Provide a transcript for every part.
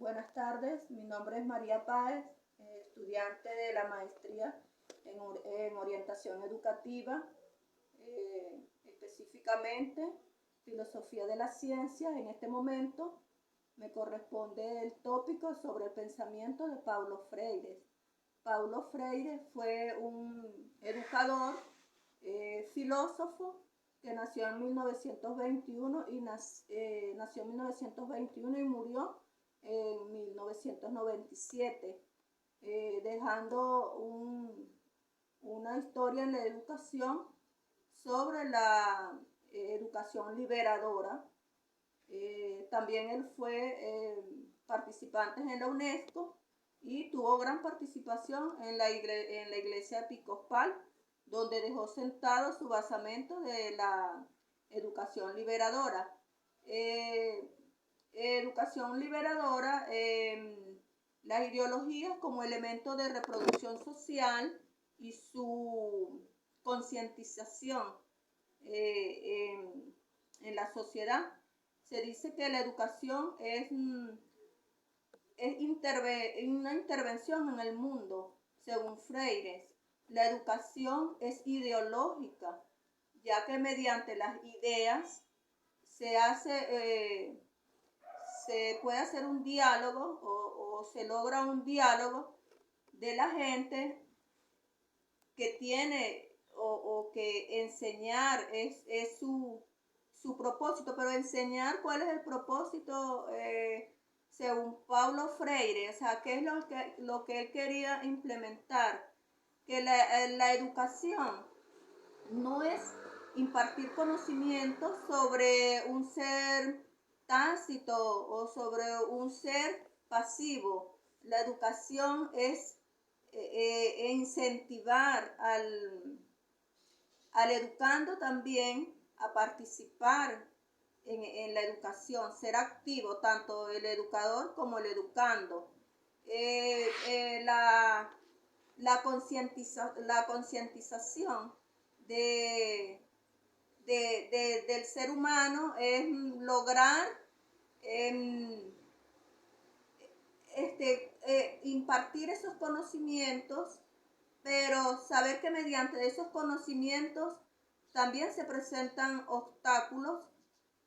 Buenas tardes, mi nombre es María Páez, estudiante de la maestría en orientación educativa, específicamente filosofía de la ciencia. En este momento me corresponde el tópico sobre el pensamiento de Paulo Freire. Paulo Freire fue un educador, filósofo, que nació en 1921 nació en 1921 y murió en 1997, dejando una historia en la educación sobre la educación liberadora. También él fue participante en la UNESCO y tuvo gran participación en la iglesia episcopal, donde dejó sentado su basamento de la educación liberadora. Educación liberadora, las ideologías como elemento de reproducción social y su concientización en la sociedad. Se dice que la educación es una intervención en el mundo. Según Freire, la educación es ideológica, ya que mediante las ideas se puede hacer un diálogo o se logra un diálogo de la gente que tiene o que enseñar es su propósito, pero enseñar cuál es el propósito según Paulo Freire, o sea, qué es lo que él quería implementar, que la educación no es impartir conocimientos sobre un ser tácito o sobre un ser pasivo. La educación es incentivar al educando también a participar en la educación, ser activo, tanto el educador como el educando. La concientización del ser humano es lograr impartir esos conocimientos, pero saber que mediante esos conocimientos también se presentan obstáculos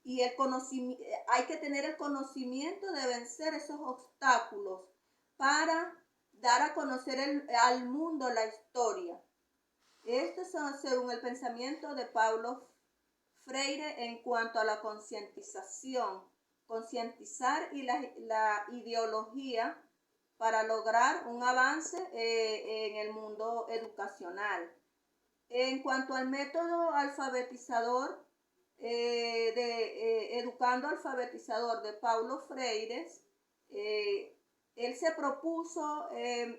y hay que tener el conocimiento de vencer esos obstáculos para dar a conocer al mundo la historia. Esto es según el pensamiento de Paulo Freire en cuanto a la concientización, concientizar y la ideología para lograr un avance en el mundo educacional. En cuanto al método alfabetizador, educando alfabetizador de Paulo Freire, él se propuso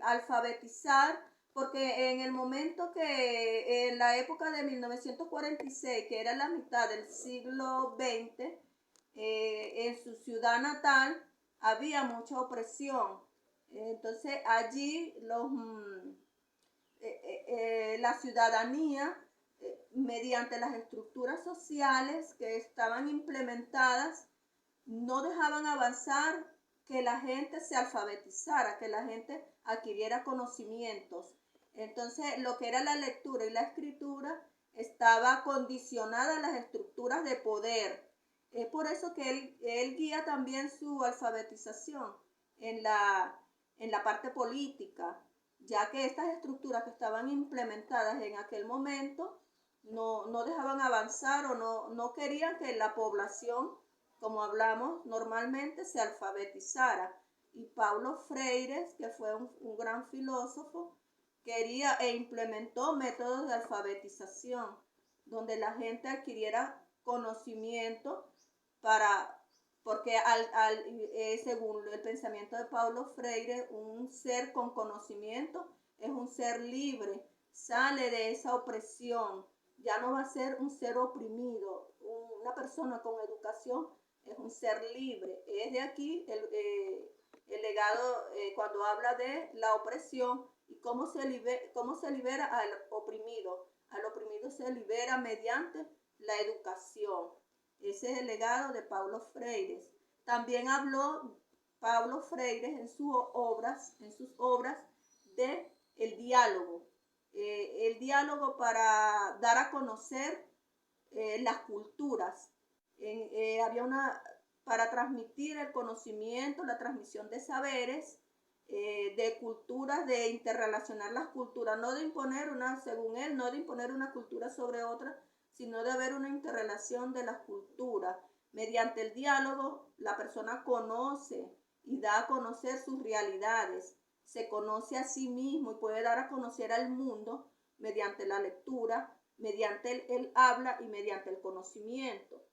alfabetizar, porque en el momento que en la época de 1946, que era la mitad del siglo XX, en su ciudad natal había mucha opresión. Entonces allí la ciudadanía, mediante las estructuras sociales que estaban implementadas, no dejaban avanzar que la gente se alfabetizara, que la gente adquiriera conocimientos. Entonces, lo que era la lectura y la escritura estaba condicionada a las estructuras de poder. Es por eso que él guía también su alfabetización en la parte política, ya que estas estructuras que estaban implementadas en aquel momento no dejaban avanzar o no querían que la población, como hablamos normalmente, se alfabetizara. Y Paulo Freire, que fue un gran filósofo, quería e implementó métodos de alfabetización, donde la gente adquiriera conocimiento porque según el pensamiento de Paulo Freire, un ser con conocimiento es un ser libre, sale de esa opresión, ya no va a ser un ser oprimido. Una persona con educación es un ser libre. Es de aquí el legado cuando habla de la opresión y cómo se libera al oprimido. Al oprimido se libera mediante la educación. Ese es el legado de Paulo Freire. También habló Paulo Freire en sus obras de el diálogo para dar a conocer las culturas. Había para transmitir el conocimiento, la transmisión de saberes, de culturas, de interrelacionar las culturas, no de imponer una, según él, no de imponer una cultura sobre otra, sino de haber una interrelación de las culturas. Mediante el diálogo, la persona conoce y da a conocer sus realidades, se conoce a sí mismo y puede dar a conocer al mundo mediante la lectura, mediante el habla y mediante el conocimiento.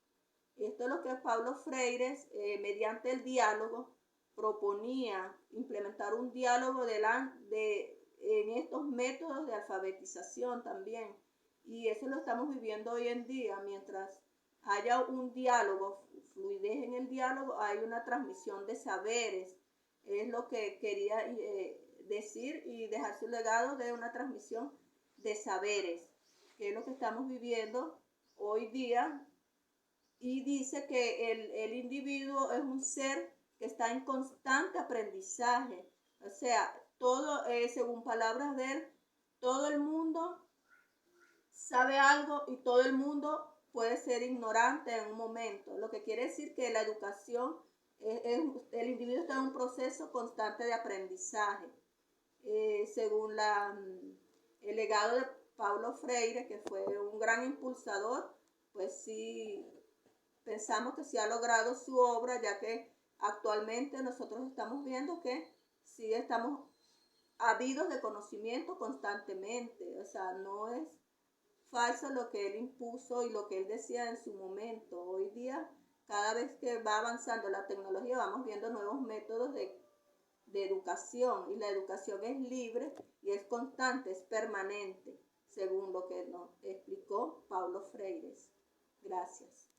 Esto es lo que Paulo Freire, mediante el diálogo, proponía implementar un diálogo en estos métodos de alfabetización también. Y eso lo estamos viviendo hoy en día. Mientras haya un diálogo, fluidez en el diálogo, hay una transmisión de saberes. Es lo que quería decir y dejar su legado de una transmisión de saberes, que es lo que estamos viviendo hoy día. Y dice que el individuo es un ser que está en constante aprendizaje. O sea, todo, según palabras de él, todo el mundo sabe algo y todo el mundo puede ser ignorante en un momento. Lo que quiere decir que la educación, el individuo está en un proceso constante de aprendizaje. Según el legado de Paulo Freire, que fue un gran impulsador, pues sí, pensamos que sí ha logrado su obra, ya que actualmente nosotros estamos viendo que sí estamos habidos de conocimiento constantemente. O sea, no es falso lo que él impuso y lo que él decía en su momento. Hoy día, cada vez que va avanzando la tecnología, vamos viendo nuevos métodos de educación, y la educación es libre y es constante, es permanente, según lo que nos explicó Paulo Freire. Gracias.